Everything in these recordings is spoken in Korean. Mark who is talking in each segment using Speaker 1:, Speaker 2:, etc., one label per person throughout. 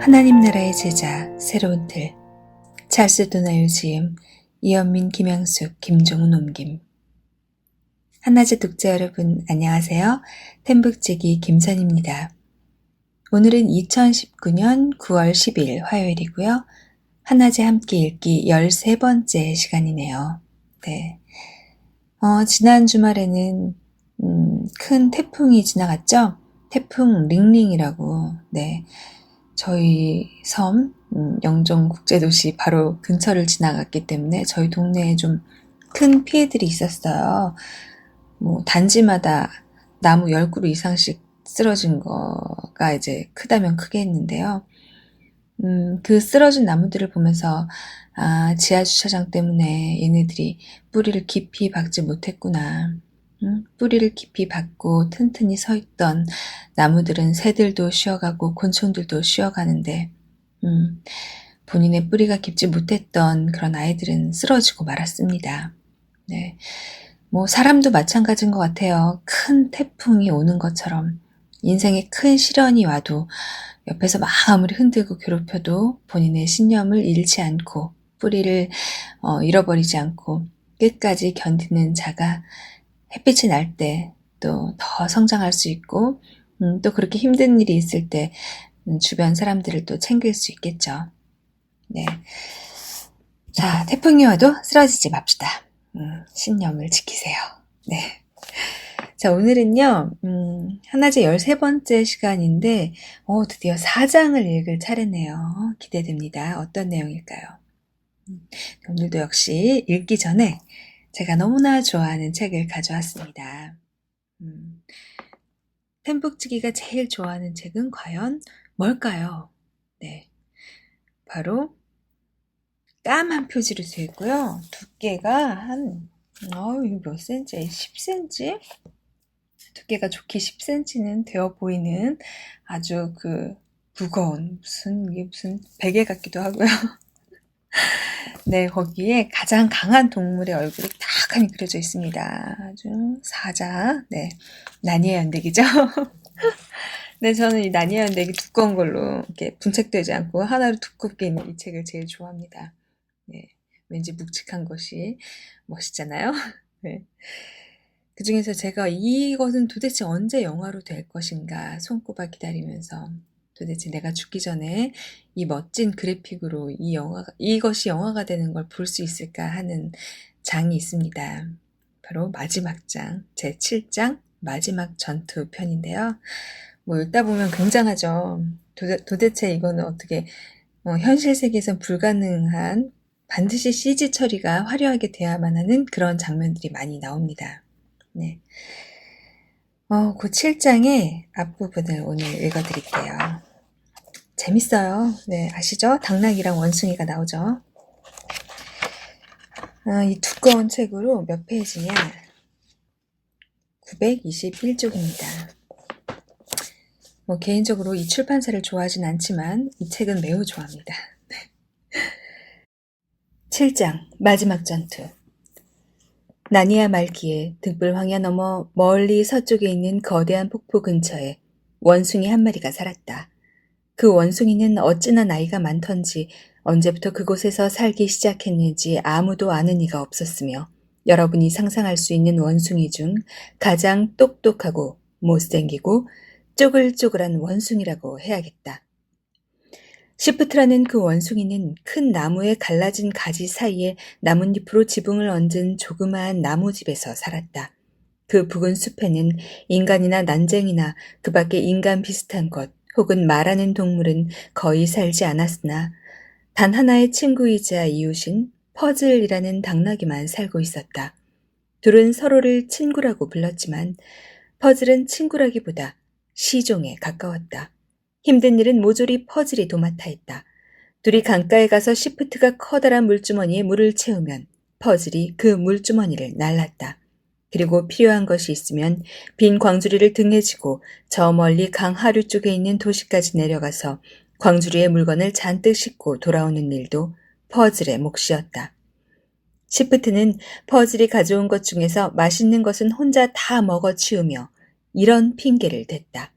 Speaker 1: 하나님 나라의 제자 새로운 틀 찰스 도나유 지음 이현민 김양숙 김종훈 옮김. 한낮의 독자 여러분 안녕하세요. 템북지기 김선입니다. 오늘은 2019년 9월 10일 화요일이고요. 한낮에 함께 읽기 13번째 시간이네요. 네. 지난 주말에는 큰 태풍이 지나갔죠? 태풍 링링이라고. 네. 저희 섬 영종국제도시 바로 근처를 지나갔기 때문에 저희 동네에 좀 큰 피해들이 있었어요. 단지마다 나무 10그루 이상씩 쓰러진 거가 이제 크다면 크게 했는데요. 그 쓰러진 나무들을 보면서 지하주차장 때문에 얘네들이 뿌리를 깊이 박지 못했구나. 뿌리를 깊이 박고 튼튼히 서 있던 나무들은 새들도 쉬어가고 곤충들도 쉬어가는데 본인의 뿌리가 깊지 못했던 그런 아이들은 쓰러지고 말았습니다. 네, 사람도 마찬가지인 것 같아요. 큰 태풍이 오는 것처럼 인생에 큰 시련이 와도 옆에서 막 아무리 흔들고 괴롭혀도 본인의 신념을 잃지 않고 뿌리를 잃어버리지 않고 끝까지 견디는 자가 햇빛이 날 때 또 더 성장할 수 있고 또 그렇게 힘든 일이 있을 때 주변 사람들을 또 챙길 수 있겠죠. 네. 자, 태풍이 와도 쓰러지지 맙시다. 신념을 지키세요. 네. 자, 오늘은요, 한낮의 13번째 시간인데, 드디어 4장을 읽을 차례네요. 기대됩니다. 어떤 내용일까요? 오늘도 역시 읽기 전에 제가 너무나 좋아하는 책을 가져왔습니다. 템북지기가 제일 좋아하는 책은 과연 뭘까요? 네. 바로 까만 표지로 되어 있고요. 두께가 이거 몇 cm야? 10cm? 두께가 좋게 10cm는 되어 보이는 아주 무거운 이게 무슨 베개 같기도 하고요. 네, 거기에 가장 강한 동물의 얼굴이 탁하니 그려져 있습니다. 아주 사자, 네, 나니의 연대기죠. 네, 저는 이 나니의 연대기 두꺼운 걸로 이렇게 분책되지 않고 하나로 두껍게 있는 이 책을 제일 좋아합니다. 네, 왠지 묵직한 것이 멋있잖아요. 네. 그 중에서 제가 이것은 도대체 언제 영화로 될 것인가 손꼽아 기다리면서 도대체 내가 죽기 전에 이 멋진 그래픽으로 이것이 영화가 되는 걸 볼 수 있을까 하는 장이 있습니다. 바로 마지막 장, 제7장 마지막 전투편인데요. 읽다 보면 굉장하죠. 도대체 이거는 어떻게 현실 세계에선 불가능한 반드시 CG 처리가 화려하게 돼야만 하는 그런 장면들이 많이 나옵니다. 네. 그 7장의 앞부분을 오늘 읽어드릴게요. 재밌어요. 네, 아시죠? 당나귀랑 원숭이가 나오죠. 이 두꺼운 책으로 몇 페이지냐? 921쪽입니다. 개인적으로 이 출판사를 좋아하진 않지만 이 책은 매우 좋아합니다. 7장 마지막 전투. 나니아 말기에 등불 황야 넘어 멀리 서쪽에 있는 거대한 폭포 근처에 원숭이 한 마리가 살았다. 그 원숭이는 어찌나 나이가 많던지 언제부터 그곳에서 살기 시작했는지 아무도 아는 이가 없었으며 여러분이 상상할 수 있는 원숭이 중 가장 똑똑하고 못생기고 쪼글쪼글한 원숭이라고 해야겠다. 시프트라는 그 원숭이는 큰 나무의 갈라진 가지 사이에 나뭇잎으로 지붕을 얹은 조그마한 나무집에서 살았다. 그 붉은 숲에는 인간이나 난쟁이나 그 밖에 인간 비슷한 것 혹은 말하는 동물은 거의 살지 않았으나 단 하나의 친구이자 이웃인 퍼즐이라는 당나귀만 살고 있었다. 둘은 서로를 친구라고 불렀지만 퍼즐은 친구라기보다 시종에 가까웠다. 힘든 일은 모조리 퍼즐이 도맡아 했다. 둘이 강가에 가서 시프트가 커다란 물주머니에 물을 채우면 퍼즐이 그 물주머니를 날랐다. 그리고 필요한 것이 있으면 빈 광주리를 등에 지고 저 멀리 강 하류 쪽에 있는 도시까지 내려가서 광주리에 물건을 잔뜩 싣고 돌아오는 일도 퍼즐의 몫이었다. 시프트는 퍼즐이 가져온 것 중에서 맛있는 것은 혼자 다 먹어치우며 이런 핑계를 댔다.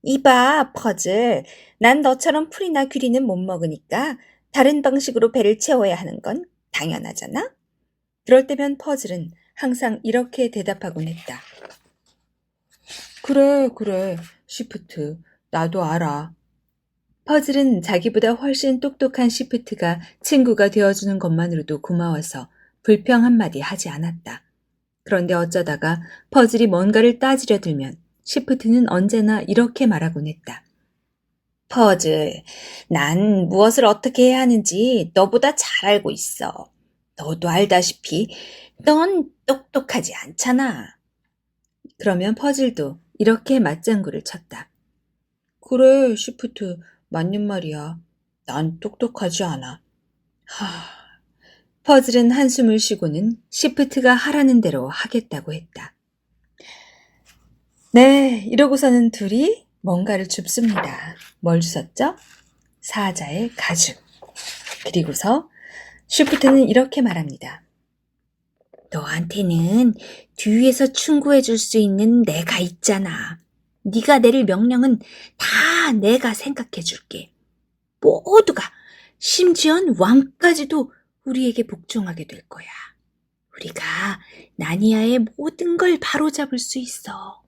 Speaker 1: 이봐, 퍼즐. 난 너처럼 풀이나 귀리는 못 먹으니까 다른 방식으로 배를 채워야 하는 건 당연하잖아? 그럴 때면 퍼즐은 항상 이렇게 대답하곤 했다. 그래, 그래, 시프트. 나도 알아. 퍼즐은 자기보다 훨씬 똑똑한 시프트가 친구가 되어주는 것만으로도 고마워서 불평 한마디 하지 않았다. 그런데 어쩌다가 퍼즐이 뭔가를 따지려 들면 시프트는 언제나 이렇게 말하곤 했다. 퍼즐, 난 무엇을 어떻게 해야 하는지 너보다 잘 알고 있어. 너도 알다시피 넌 똑똑하지 않잖아. 그러면 퍼즐도 이렇게 맞장구를 쳤다. 그래, 시프트, 맞는 말이야. 난 똑똑하지 않아. 퍼즐은 한숨을 쉬고는 시프트가 하라는 대로 하겠다고 했다. 네, 이러고서는 둘이 뭔가를 줍습니다. 뭘 주셨죠? 사자의 가죽. 그리고서 시프트는 이렇게 말합니다. 너한테는 뒤에서 충고해 줄 수 있는 내가 있잖아. 네가 내릴 명령은 다 내가 생각해 줄게. 모두가, 심지어는 왕까지도 우리에게 복종하게 될 거야. 우리가 나니아의 모든 걸 바로잡을 수 있어.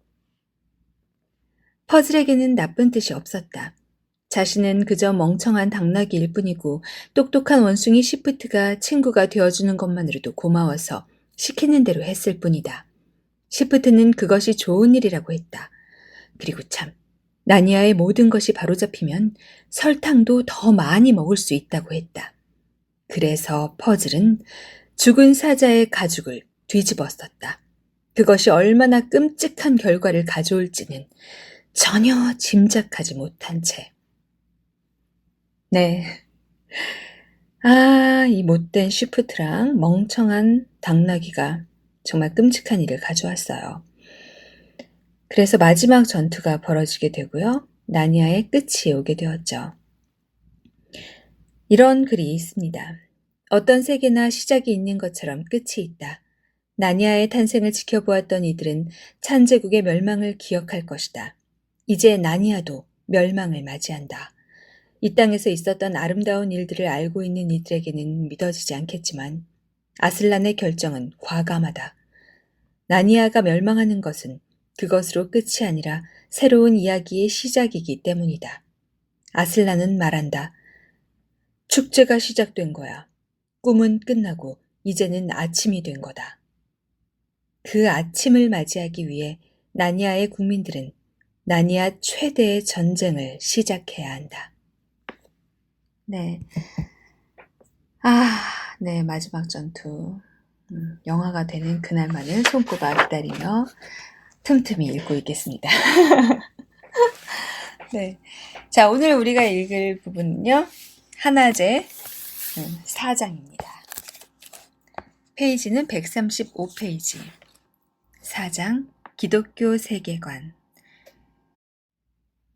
Speaker 1: 퍼즐에게는 나쁜 뜻이 없었다. 자신은 그저 멍청한 당나귀일 뿐이고 똑똑한 원숭이 시프트가 친구가 되어주는 것만으로도 고마워서 시키는 대로 했을 뿐이다. 시프트는 그것이 좋은 일이라고 했다. 그리고 참, 나니아의 모든 것이 바로잡히면 설탕도 더 많이 먹을 수 있다고 했다. 그래서 퍼즐은 죽은 사자의 가죽을 뒤집어 썼다. 그것이 얼마나 끔찍한 결과를 가져올지는 전혀 짐작하지 못한 채. 네. 이 못된 쉬프트랑 멍청한 당나귀가 정말 끔찍한 일을 가져왔어요. 그래서 마지막 전투가 벌어지게 되고요. 나니아의 끝이 오게 되었죠. 이런 글이 있습니다. 어떤 세계나 시작이 있는 것처럼 끝이 있다. 나니아의 탄생을 지켜보았던 이들은 찬제국의 멸망을 기억할 것이다. 이제 나니아도 멸망을 맞이한다. 이 땅에서 있었던 아름다운 일들을 알고 있는 이들에게는 믿어지지 않겠지만 아슬란의 결정은 과감하다. 나니아가 멸망하는 것은 그것으로 끝이 아니라 새로운 이야기의 시작이기 때문이다. 아슬란은 말한다. 축제가 시작된 거야. 꿈은 끝나고 이제는 아침이 된 거다. 그 아침을 맞이하기 위해 나니아의 국민들은 나니아 최대의 전쟁을 시작해야 한다. 네. 네, 마지막 전투. 영화가 되는 그날만을 손꼽아 기다리며 틈틈이 읽고 있겠습니다. 네. 자, 오늘 우리가 읽을 부분은요. 하나제 4장입니다. 페이지는 135페이지. 4장 기독교 세계관.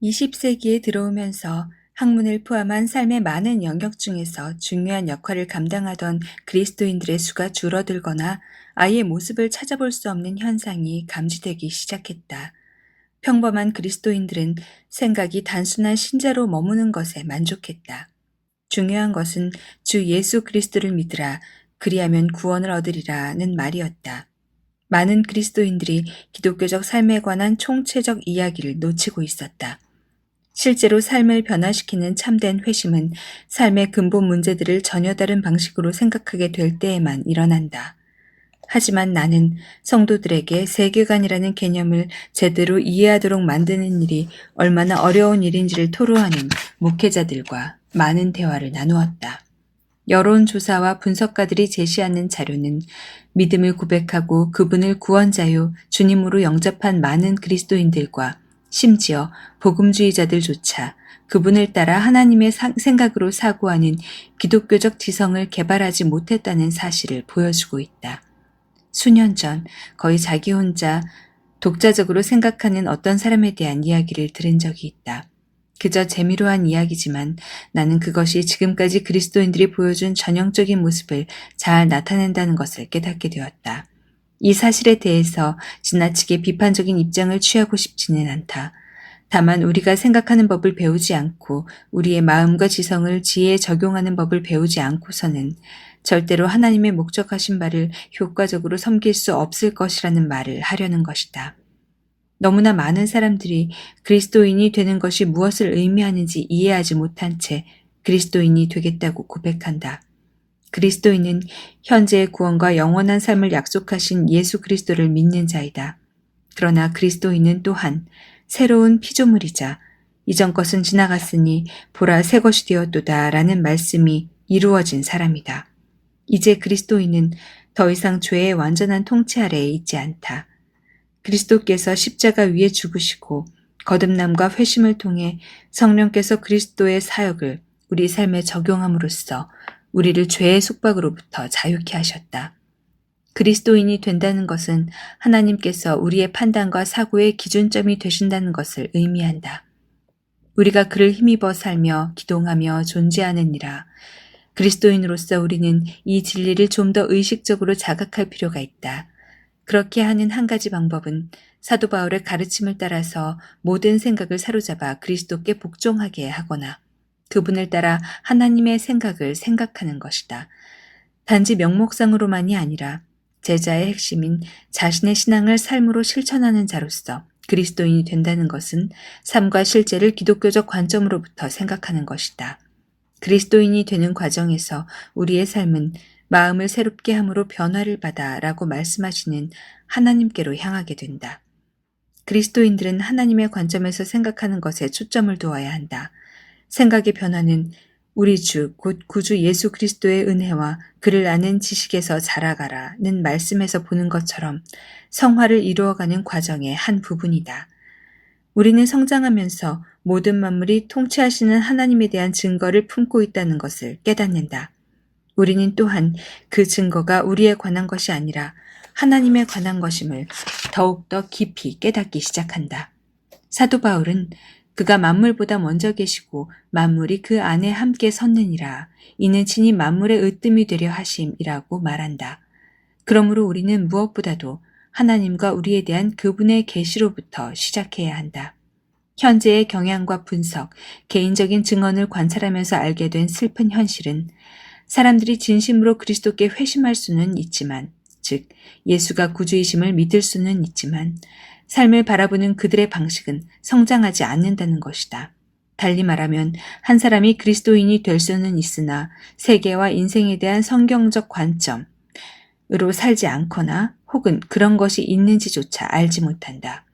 Speaker 1: 20세기에 들어오면서 학문을 포함한 삶의 많은 영역 중에서 중요한 역할을 감당하던 그리스도인들의 수가 줄어들거나 아예 모습을 찾아볼 수 없는 현상이 감지되기 시작했다. 평범한 그리스도인들은 생각이 단순한 신자로 머무는 것에 만족했다. 중요한 것은 주 예수 그리스도를 믿으라, 그리하면 구원을 얻으리라는 말이었다. 많은 그리스도인들이 기독교적 삶에 관한 총체적 이야기를 놓치고 있었다. 실제로 삶을 변화시키는 참된 회심은 삶의 근본 문제들을 전혀 다른 방식으로 생각하게 될 때에만 일어난다. 하지만 나는 성도들에게 세계관이라는 개념을 제대로 이해하도록 만드는 일이 얼마나 어려운 일인지를 토로하는 목회자들과 많은 대화를 나누었다. 여론조사와 분석가들이 제시하는 자료는 믿음을 고백하고 그분을 구원자요 주님으로 영접한 많은 그리스도인들과 심지어 복음주의자들조차 그분을 따라 하나님의 생각으로 사고하는 기독교적 지성을 개발하지 못했다는 사실을 보여주고 있다. 수년 전 거의 자기 혼자 독자적으로 생각하는 어떤 사람에 대한 이야기를 들은 적이 있다. 그저 재미로 한 이야기지만 나는 그것이 지금까지 그리스도인들이 보여준 전형적인 모습을 잘 나타낸다는 것을 깨닫게 되었다. 이 사실에 대해서 지나치게 비판적인 입장을 취하고 싶지는 않다. 다만 우리가 생각하는 법을 배우지 않고 우리의 마음과 지성을 지혜에 적용하는 법을 배우지 않고서는 절대로 하나님의 목적하신 바를 효과적으로 섬길 수 없을 것이라는 말을 하려는 것이다. 너무나 많은 사람들이 그리스도인이 되는 것이 무엇을 의미하는지 이해하지 못한 채 그리스도인이 되겠다고 고백한다. 그리스도인은 현재의 구원과 영원한 삶을 약속하신 예수 그리스도를 믿는 자이다. 그러나 그리스도인은 또한 새로운 피조물이자 이전 것은 지나갔으니 보라 새 것이 되었도다 라는 말씀이 이루어진 사람이다. 이제 그리스도인은 더 이상 죄의 완전한 통치 아래에 있지 않다. 그리스도께서 십자가 위에 죽으시고 거듭남과 회심을 통해 성령께서 그리스도의 사역을 우리 삶에 적용함으로써 우리를 죄의 속박으로부터 자유케 하셨다. 그리스도인이 된다는 것은 하나님께서 우리의 판단과 사고의 기준점이 되신다는 것을 의미한다. 우리가 그를 힘입어 살며 기동하며 존재하느니라. 그리스도인으로서 우리는 이 진리를 좀 더 의식적으로 자각할 필요가 있다. 그렇게 하는 한 가지 방법은 사도 바울의 가르침을 따라서 모든 생각을 사로잡아 그리스도께 복종하게 하거나 그분을 따라 하나님의 생각을 생각하는 것이다. 단지 명목상으로만이 아니라 제자의 핵심인 자신의 신앙을 삶으로 실천하는 자로서 그리스도인이 된다는 것은 삶과 실제를 기독교적 관점으로부터 생각하는 것이다. 그리스도인이 되는 과정에서 우리의 삶은 마음을 새롭게 함으로 변화를 받아 라고 말씀하시는 하나님께로 향하게 된다. 그리스도인들은 하나님의 관점에서 생각하는 것에 초점을 두어야 한다. 생각의 변화는 우리 주, 곧 구주 예수 그리스도의 은혜와 그를 아는 지식에서 자라가라는 말씀에서 보는 것처럼 성화를 이루어가는 과정의 한 부분이다. 우리는 성장하면서 모든 만물이 통치하시는 하나님에 대한 증거를 품고 있다는 것을 깨닫는다. 우리는 또한 그 증거가 우리에 관한 것이 아니라 하나님에 관한 것임을 더욱더 깊이 깨닫기 시작한다. 사도 바울은 그가 만물보다 먼저 계시고 만물이 그 안에 함께 섰느니라. 이는 친히 만물의 으뜸이 되려 하심이라고 말한다. 그러므로 우리는 무엇보다도 하나님과 우리에 대한 그분의 계시로부터 시작해야 한다. 현재의 경향과 분석, 개인적인 증언을 관찰하면서 알게 된 슬픈 현실은 사람들이 진심으로 그리스도께 회심할 수는 있지만, 즉 예수가 구주이심을 믿을 수는 있지만 삶을 바라보는 그들의 방식은 성장하지 않는다는 것이다. 달리 말하면 한 사람이 그리스도인이 될 수는 있으나 세계와 인생에 대한 성경적 관점으로 살지 않거나 혹은 그런 것이 있는지조차 알지 못한다.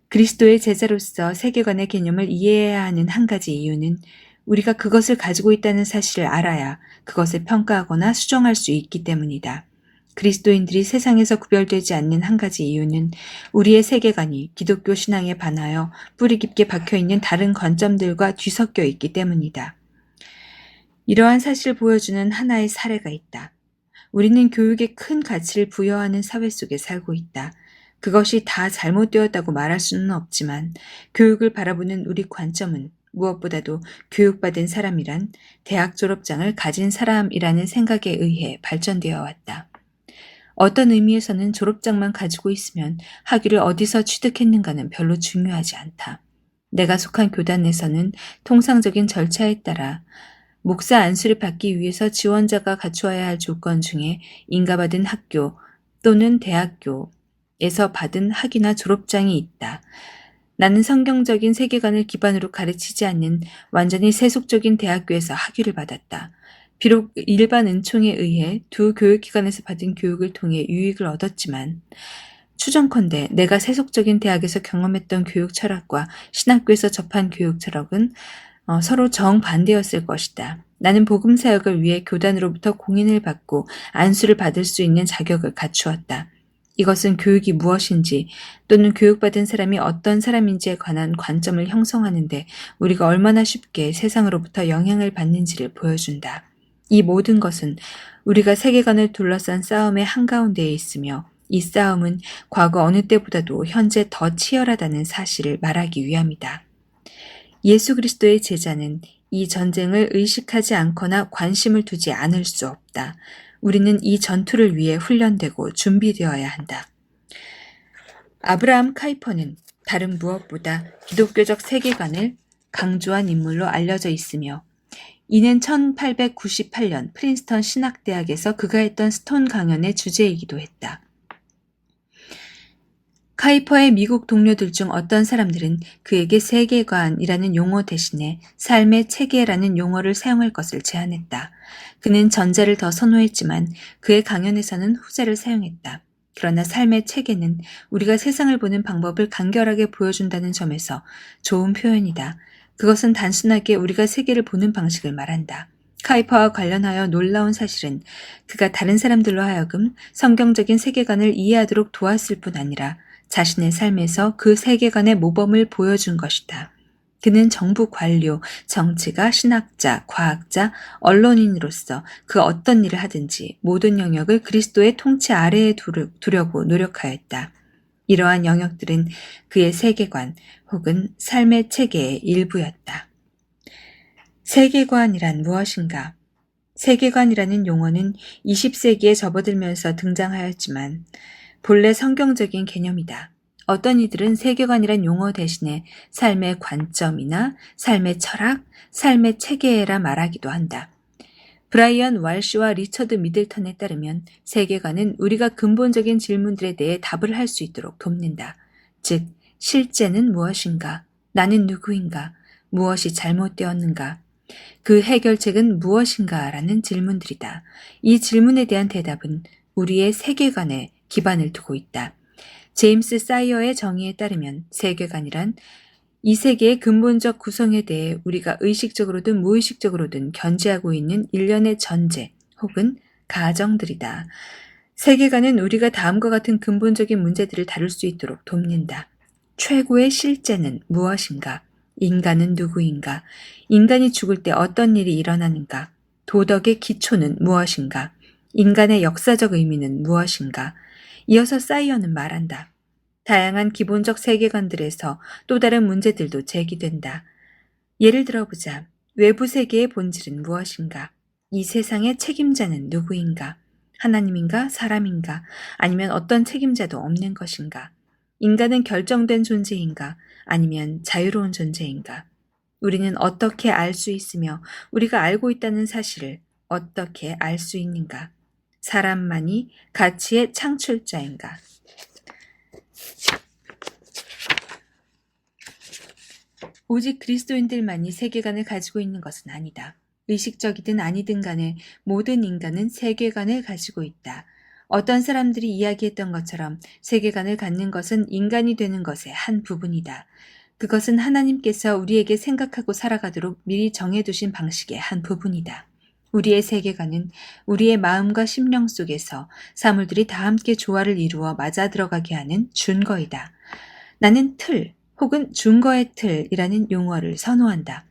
Speaker 1: 그리스도의 제자로서 세계관의 개념을 이해해야 하는 한 가지 이유는 우리가 그것을 가지고 있다는 사실을 알아야 그것을 평가하거나 수정할 수 있기 때문이다. 그리스도인들이 세상에서 구별되지 않는 한 가지 이유는 우리의 세계관이 기독교 신앙에 반하여 뿌리 깊게 박혀있는 다른 관점들과 뒤섞여 있기 때문이다. 이러한 사실을 보여주는 하나의 사례가 있다. 우리는 교육에 큰 가치를 부여하는 사회 속에 살고 있다. 그것이 다 잘못되었다고 말할 수는 없지만 교육을 바라보는 우리 관점은 무엇보다도 교육받은 사람이란 대학 졸업장을 가진 사람이라는 생각에 의해 발전되어 왔다. 어떤 의미에서는 졸업장만 가지고 있으면 학위를 어디서 취득했는가는 별로 중요하지 않다. 내가 속한 교단에서는 통상적인 절차에 따라 목사 안수를 받기 위해서 지원자가 갖추어야 할 조건 중에 인가받은 학교 또는 대학교에서 받은 학위나 졸업장이 있다. 나는 성경적인 세계관을 기반으로 가르치지 않는 완전히 세속적인 대학교에서 학위를 받았다. 비록 일반 은총에 의해 두 교육기관에서 받은 교육을 통해 유익을 얻었지만 추정컨대 내가 세속적인 대학에서 경험했던 교육 철학과 신학교에서 접한 교육 철학은 서로 정반대였을 것이다. 나는 복음 사역을 위해 교단으로부터 공인을 받고 안수를 받을 수 있는 자격을 갖추었다. 이것은 교육이 무엇인지 또는 교육받은 사람이 어떤 사람인지에 관한 관점을 형성하는데 우리가 얼마나 쉽게 세상으로부터 영향을 받는지를 보여준다. 이 모든 것은 우리가 세계관을 둘러싼 싸움의 한가운데에 있으며 이 싸움은 과거 어느 때보다도 현재 더 치열하다는 사실을 말하기 위함이다. 예수 그리스도의 제자는 이 전쟁을 의식하지 않거나 관심을 두지 않을 수 없다. 우리는 이 전투를 위해 훈련되고 준비되어야 한다. 아브라함 카이퍼는 다른 무엇보다 기독교적 세계관을 강조한 인물로 알려져 있으며 이는 1898년 프린스턴 신학대학에서 그가 했던 스톤 강연의 주제이기도 했다. 카이퍼의 미국 동료들 중 어떤 사람들은 그에게 세계관이라는 용어 대신에 삶의 체계라는 용어를 사용할 것을 제안했다. 그는 전자를 더 선호했지만 그의 강연에서는 후자를 사용했다. 그러나 삶의 체계는 우리가 세상을 보는 방법을 간결하게 보여준다는 점에서 좋은 표현이다. 그것은 단순하게 우리가 세계를 보는 방식을 말한다. 카이퍼와 관련하여 놀라운 사실은 그가 다른 사람들로 하여금 성경적인 세계관을 이해하도록 도왔을 뿐 아니라 자신의 삶에서 그 세계관의 모범을 보여준 것이다. 그는 정부 관료, 정치가, 신학자, 과학자, 언론인으로서 그 어떤 일을 하든지 모든 영역을 그리스도의 통치 아래에 두려고 노력하였다. 이러한 영역들은 그의 세계관 혹은 삶의 체계의 일부였다. 세계관이란 무엇인가? 세계관이라는 용어는 20세기에 접어들면서 등장하였지만 본래 성경적인 개념이다. 어떤 이들은 세계관이란 용어 대신에 삶의 관점이나 삶의 철학, 삶의 체계라 말하기도 한다. 브라이언 왈시와 리처드 미들턴에 따르면 세계관은 우리가 근본적인 질문들에 대해 답을 할 수 있도록 돕는다. 즉, 실제는 무엇인가? 나는 누구인가? 무엇이 잘못되었는가? 그 해결책은 무엇인가? 라는 질문들이다. 이 질문에 대한 대답은 우리의 세계관에 기반을 두고 있다. 제임스 사이어의 정의에 따르면 세계관이란 이 세계의 근본적 구성에 대해 우리가 의식적으로든 무의식적으로든 견지하고 있는 일련의 전제 혹은 가정들이다. 세계관은 우리가 다음과 같은 근본적인 문제들을 다룰 수 있도록 돕는다. 최고의 실제는 무엇인가? 인간은 누구인가? 인간이 죽을 때 어떤 일이 일어나는가? 도덕의 기초는 무엇인가? 인간의 역사적 의미는 무엇인가? 이어서 사이어는 말한다. 다양한 기본적 세계관들에서 또 다른 문제들도 제기된다. 예를 들어보자. 외부 세계의 본질은 무엇인가? 이 세상의 책임자는 누구인가? 하나님인가? 사람인가? 아니면 어떤 책임자도 없는 것인가? 인간은 결정된 존재인가? 아니면 자유로운 존재인가? 우리는 어떻게 알 수 있으며 우리가 알고 있다는 사실을 어떻게 알 수 있는가? 사람만이 가치의 창출자인가? 오직 그리스도인들만이 세계관을 가지고 있는 것은 아니다. 의식적이든 아니든 간에 모든 인간은 세계관을 가지고 있다. 어떤 사람들이 이야기했던 것처럼 세계관을 갖는 것은 인간이 되는 것의 한 부분이다. 그것은 하나님께서 우리에게 생각하고 살아가도록 미리 정해두신 방식의 한 부분이다. 우리의 세계관은 우리의 마음과 심령 속에서 사물들이 다 함께 조화를 이루어 맞아 들어가게 하는 준거이다. 나는 틀 혹은 준거의 틀이라는 용어를 선호한다.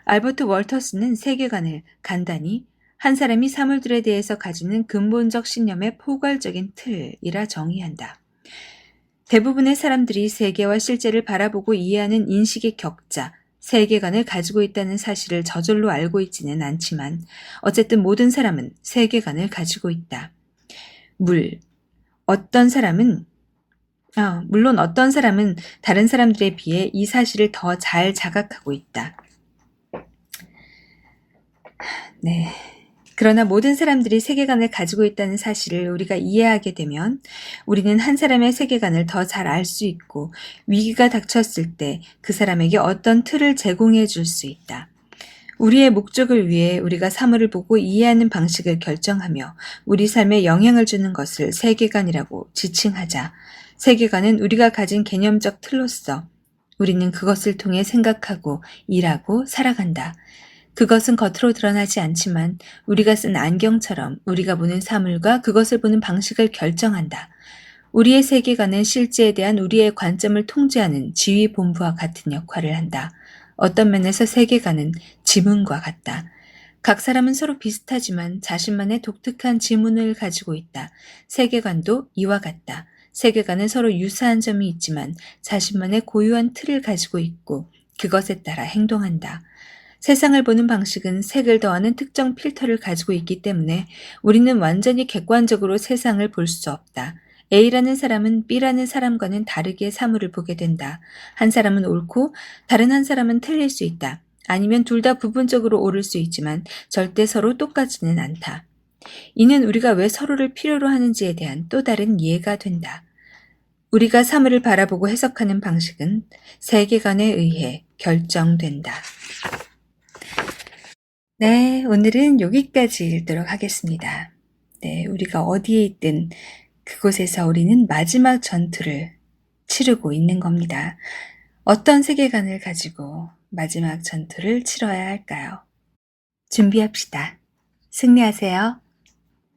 Speaker 1: 알버트 월터스는 세계관을 간단히 한 사람이 사물들에 대해서 가지는 근본적 신념의 포괄적인 틀이라 정의한다. 대부분의 사람들이 세계와 실제를 바라보고 이해하는 인식의 격자, 세계관을 가지고 있다는 사실을 저절로 알고 있지는 않지만 어쨌든 모든 사람은 세계관을 가지고 있다. 물론 어떤 사람은 다른 사람들에 비해 이 사실을 더 잘 자각하고 있다. 네. 그러나 모든 사람들이 세계관을 가지고 있다는 사실을 우리가 이해하게 되면 우리는 한 사람의 세계관을 더 잘 알 수 있고 위기가 닥쳤을 때 그 사람에게 어떤 틀을 제공해 줄 수 있다. 우리의 목적을 위해 우리가 사물을 보고 이해하는 방식을 결정하며 우리 삶에 영향을 주는 것을 세계관이라고 지칭하자. 세계관은 우리가 가진 개념적 틀로서 우리는 그것을 통해 생각하고 일하고 살아간다. 그것은 겉으로 드러나지 않지만 우리가 쓴 안경처럼 우리가 보는 사물과 그것을 보는 방식을 결정한다. 우리의 세계관은 실제에 대한 우리의 관점을 통제하는 지휘본부와 같은 역할을 한다. 어떤 면에서 세계관은 지문과 같다. 각 사람은 서로 비슷하지만 자신만의 독특한 지문을 가지고 있다. 세계관도 이와 같다. 세계관은 서로 유사한 점이 있지만 자신만의 고유한 틀을 가지고 있고 그것에 따라 행동한다. 세상을 보는 방식은 색을 더하는 특정 필터를 가지고 있기 때문에 우리는 완전히 객관적으로 세상을 볼 수 없다. A라는 사람은 B라는 사람과는 다르게 사물을 보게 된다. 한 사람은 옳고 다른 한 사람은 틀릴 수 있다. 아니면 둘 다 부분적으로 옳을 수 있지만 절대 서로 똑같지는 않다. 이는 우리가 왜 서로를 필요로 하는지에 대한 또 다른 이해가 된다. 우리가 사물을 바라보고 해석하는 방식은 세계관에 의해 결정된다. 네, 오늘은 여기까지 읽도록 하겠습니다. 네, 우리가 어디에 있든 그곳에서 우리는 마지막 전투를 치르고 있는 겁니다. 어떤 세계관을 가지고 마지막 전투를 치러야 할까요? 준비합시다. 승리하세요.